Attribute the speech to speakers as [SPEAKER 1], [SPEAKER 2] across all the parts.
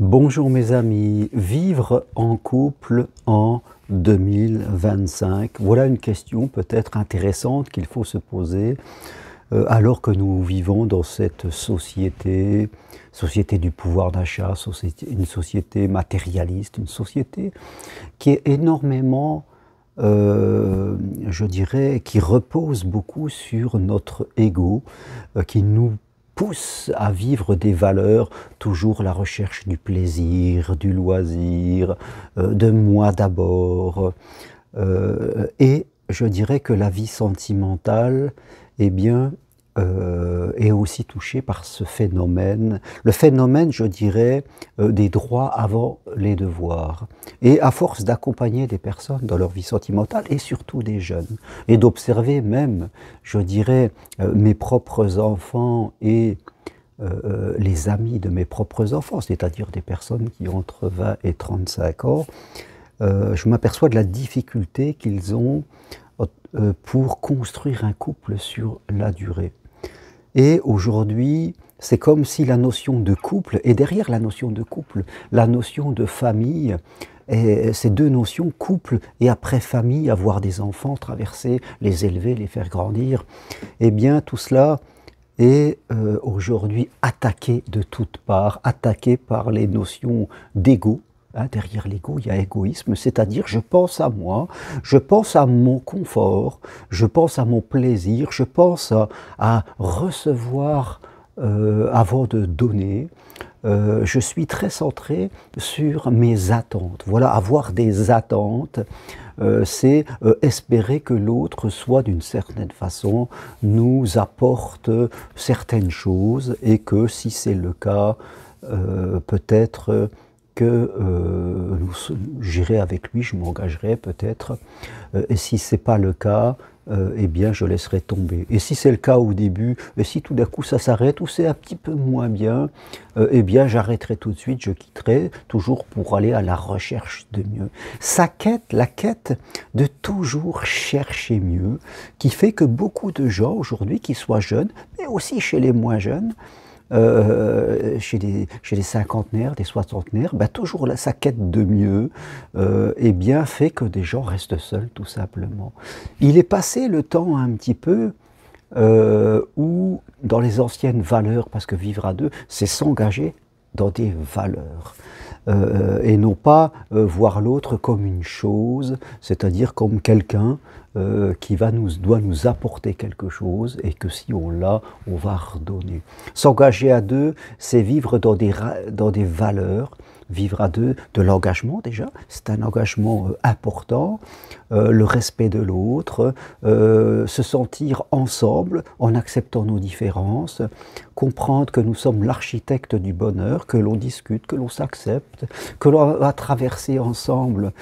[SPEAKER 1] Bonjour mes amis, vivre en couple en 2025, voilà une question peut-être intéressante qu'il faut se poser alors que nous vivons dans cette société du pouvoir d'achat, une société matérialiste, une société qui est énormément, je dirais, qui repose beaucoup sur notre ego, qui nous pousse à vivre des valeurs, toujours la recherche du plaisir, du loisir, de moi d'abord. Et je dirais que la vie sentimentale, eh bien, est aussi touchée par ce phénomène. Le phénomène, je dirais, des droits avant les devoirs. Et à force d'accompagner des personnes dans leur vie sentimentale, et surtout des jeunes, et d'observer même, je dirais, mes propres enfants et les amis de mes propres enfants, c'est-à-dire des personnes qui ont entre 20 et 35 ans, je m'aperçois de la difficulté qu'ils ont pour construire un couple sur la durée. Et aujourd'hui, c'est comme si la notion de couple, et derrière la notion de couple, la notion de famille, et ces deux notions, couple et après famille, avoir des enfants, traverser, les élever, les faire grandir, eh bien tout cela est aujourd'hui attaqué de toutes parts, attaqué par les notions d'ego. Derrière l'ego, il y a égoïsme, c'est-à-dire je pense à moi, je pense à mon confort, je pense à mon plaisir, je pense à recevoir avant de donner. Je suis très centré sur mes attentes. Voilà, avoir des attentes, c'est espérer que l'autre soit d'une certaine façon, nous apporte certaines choses et que si c'est le cas, peut-être que j'irai avec lui, je m'engagerai peut-être, et si ce n'est pas le cas, eh bien je laisserai tomber. Et si c'est le cas au début, et si tout d'un coup ça s'arrête, ou c'est un petit peu moins bien, eh bien j'arrêterai tout de suite, je quitterai, toujours pour aller à la recherche de mieux. La quête de toujours chercher mieux, qui fait que beaucoup de gens aujourd'hui, qu'ils soient jeunes, mais aussi chez les moins jeunes, chez les cinquantenaires, des soixantenaires, toujours sa quête de mieux eh bien, fait que des gens restent seuls, tout simplement. Il est passé le temps un petit peu où, dans les anciennes valeurs, parce que vivre à deux, c'est s'engager dans des valeurs. Et non pas voir l'autre comme une chose, c'est-à-dire comme quelqu'un qui doit nous apporter quelque chose et que si on l'a, on va redonner. S'engager à deux, c'est vivre dans des valeurs, vivre à deux, de l'engagement déjà, c'est un engagement important, le respect de l'autre, se sentir ensemble en acceptant nos différences, comprendre que nous sommes l'architecte du bonheur, que l'on discute, que l'on s'accepte, que l'on va traverser ensemble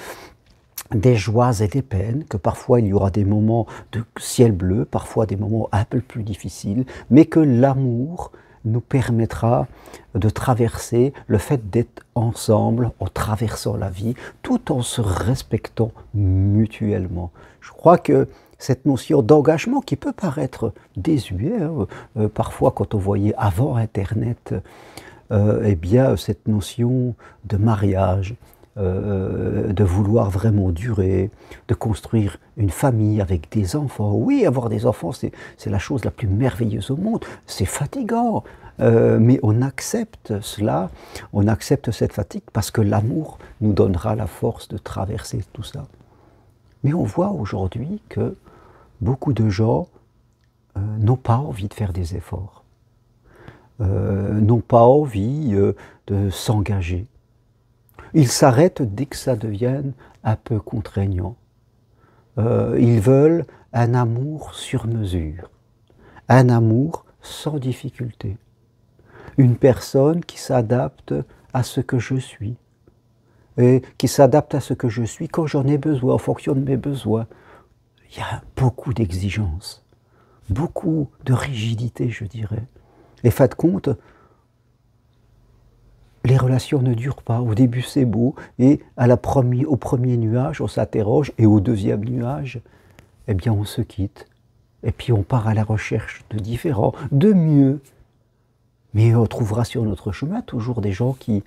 [SPEAKER 1] des joies et des peines, que parfois il y aura des moments de ciel bleu, parfois des moments un peu plus difficiles, mais que l'amour nous permettra de traverser le fait d'être ensemble en traversant la vie, tout en se respectant mutuellement. Je crois que cette notion d'engagement qui peut paraître désuet, parfois quand on voyait avant Internet, eh bien cette notion de mariage, de vouloir vraiment durer, de construire une famille avec des enfants. Oui, avoir des enfants, c'est la chose la plus merveilleuse au monde. C'est fatigant, mais on accepte cela, on accepte cette fatigue parce que l'amour nous donnera la force de traverser tout ça. Mais on voit aujourd'hui que beaucoup de gens n'ont pas envie de faire des efforts, n'ont pas envie de s'engager. Ils s'arrêtent dès que ça devienne un peu contraignant. Ils veulent un amour sur mesure, un amour sans difficulté. Une personne qui s'adapte à ce que je suis, et qui s'adapte à ce que je suis quand j'en ai besoin, en fonction de mes besoins. Il y a beaucoup d'exigences, beaucoup de rigidité, je dirais. Et faites compte, les relations ne durent pas. Au début, c'est beau, et au premier nuage, on s'interroge, et au deuxième nuage, eh bien, on se quitte. Et puis, on part à la recherche de différents, de mieux. Mais on trouvera sur notre chemin toujours des gens qui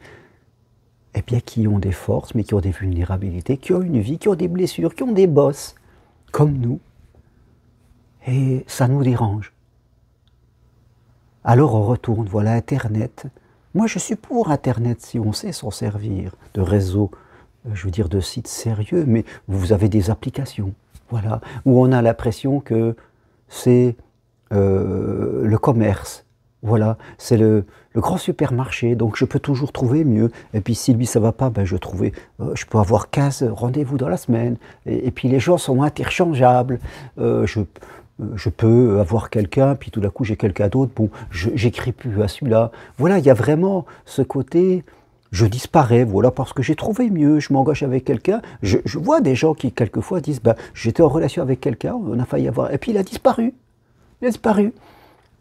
[SPEAKER 1] eh bien, qui ont des forces, mais qui ont des vulnérabilités, qui ont une vie, qui ont des blessures, qui ont des bosses, comme nous. Et ça nous dérange. Alors on retourne, voilà Internet. Moi je suis pour Internet si on sait s'en servir, de réseaux, je veux dire de sites sérieux, mais vous avez des applications, voilà, où on a l'impression que c'est le commerce, voilà, c'est le grand supermarché, donc je peux toujours trouver mieux. Et puis si lui ça va pas, ben je peux avoir 15 rendez-vous dans la semaine, et puis les gens sont interchangeables, je peux avoir quelqu'un, puis tout d'un coup j'ai quelqu'un d'autre, bon, j'écris plus à celui-là. Voilà, il y a vraiment ce côté, je disparais, voilà, parce que j'ai trouvé mieux, je m'engage avec quelqu'un. Je vois des gens qui, quelquefois, disent, ben, j'étais en relation avec quelqu'un, on a failli avoir, et puis il a disparu. Il a disparu.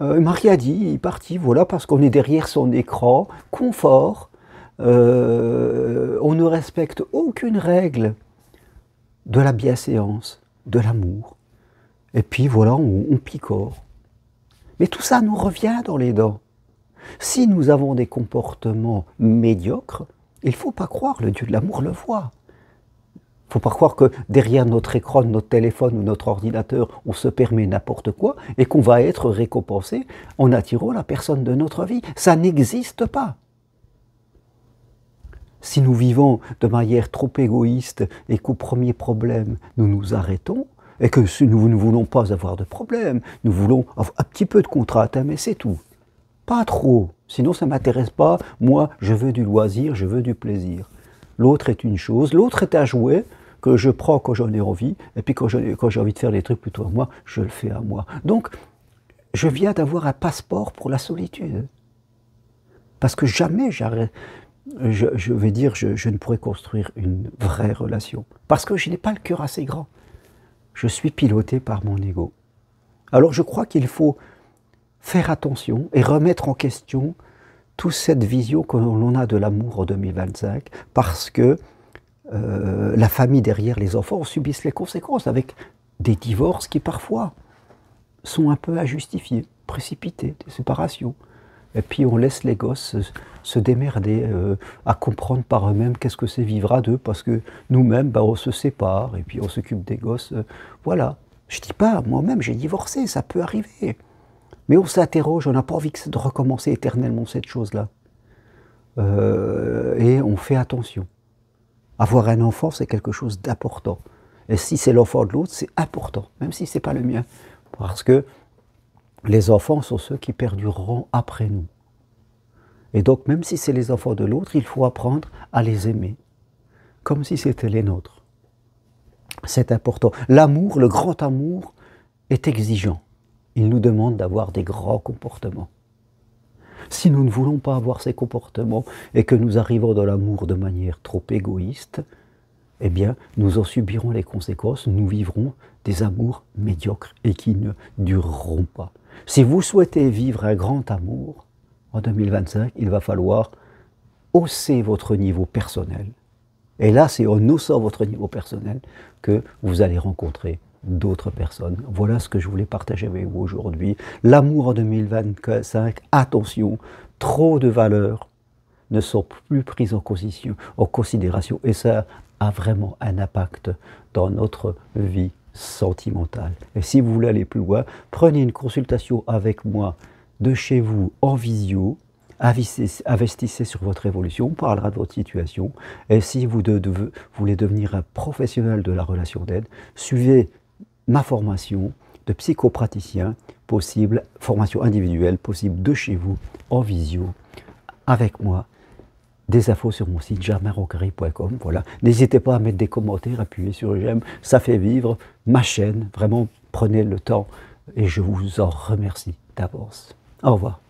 [SPEAKER 1] Il m'a rien dit, il est parti, voilà, parce qu'on est derrière son écran, confort, on ne respecte aucune règle de la bienséance, de l'amour. Et puis voilà, on picore. Mais tout ça nous revient dans les dents. Si nous avons des comportements médiocres, il ne faut pas croire, le Dieu de l'amour le voit. Il ne faut pas croire que derrière notre écran, notre téléphone ou notre ordinateur, on se permet n'importe quoi et qu'on va être récompensé en attirant la personne de notre vie. Ça n'existe pas. Si nous vivons de manière trop égoïste et qu'au premier problème, nous nous arrêtons, et que si nous ne voulons pas avoir de problème, nous voulons avoir un petit peu de contrainte, mais c'est tout. Pas trop, sinon ça ne m'intéresse pas. Moi, je veux du loisir, je veux du plaisir. L'autre est une chose, l'autre est un jouet que je prends quand j'en ai envie, et puis quand j'ai envie de faire des trucs plutôt à moi, je le fais à moi. Donc, je viens d'avoir un passeport pour la solitude. Parce que jamais je vais dire, je ne pourrais construire une vraie relation. Parce que je n'ai pas le cœur assez grand. Je suis piloté par mon ego. Alors je crois qu'il faut faire attention et remettre en question toute cette vision que l'on a de l'amour en 2025, parce que la famille derrière les enfants subissent les conséquences avec des divorces qui parfois sont un peu injustifiés, précipités, des séparations. Et puis on laisse les gosses se démerder, à comprendre par eux-mêmes qu'est-ce que c'est vivre à deux, parce que nous-mêmes, ben, on se sépare, et puis on s'occupe des gosses. Voilà. Je ne dis pas, moi-même j'ai divorcé, ça peut arriver. Mais on s'interroge, on n'a pas envie de recommencer éternellement cette chose-là. Et on fait attention. Avoir un enfant, c'est quelque chose d'important. Et si c'est l'enfant de l'autre, c'est important, même si ce n'est pas le mien. Parce que les enfants sont ceux qui perdureront après nous. Et donc, même si c'est les enfants de l'autre, il faut apprendre à les aimer, comme si c'était les nôtres. C'est important. L'amour, le grand amour, est exigeant. Il nous demande d'avoir des grands comportements. Si nous ne voulons pas avoir ces comportements et que nous arrivons dans l'amour de manière trop égoïste, eh bien, nous en subirons les conséquences, nous vivrons des amours médiocres et qui ne dureront pas. Si vous souhaitez vivre un grand amour, en 2025, il va falloir hausser votre niveau personnel. Et là, c'est en haussant votre niveau personnel que vous allez rencontrer d'autres personnes. Voilà ce que je voulais partager avec vous aujourd'hui. L'amour en 2025, attention, trop de valeurs ne sont plus prises en considération et ça a vraiment un impact dans notre vie sentimentale. Et si vous voulez aller plus loin, prenez une consultation avec moi de chez vous en visio, investissez sur votre évolution, on parlera de votre situation, et si vous voulez devenir un professionnel de la relation d'aide, suivez ma formation de psychopraticien possible, formation individuelle possible de chez vous, en visio, avec moi. Des infos sur mon site germainrocari.com. Voilà. N'hésitez pas à mettre des commentaires, appuyez sur j'aime, ça fait vivre ma chaîne. Vraiment, prenez le temps et je vous en remercie d'avance. Au revoir.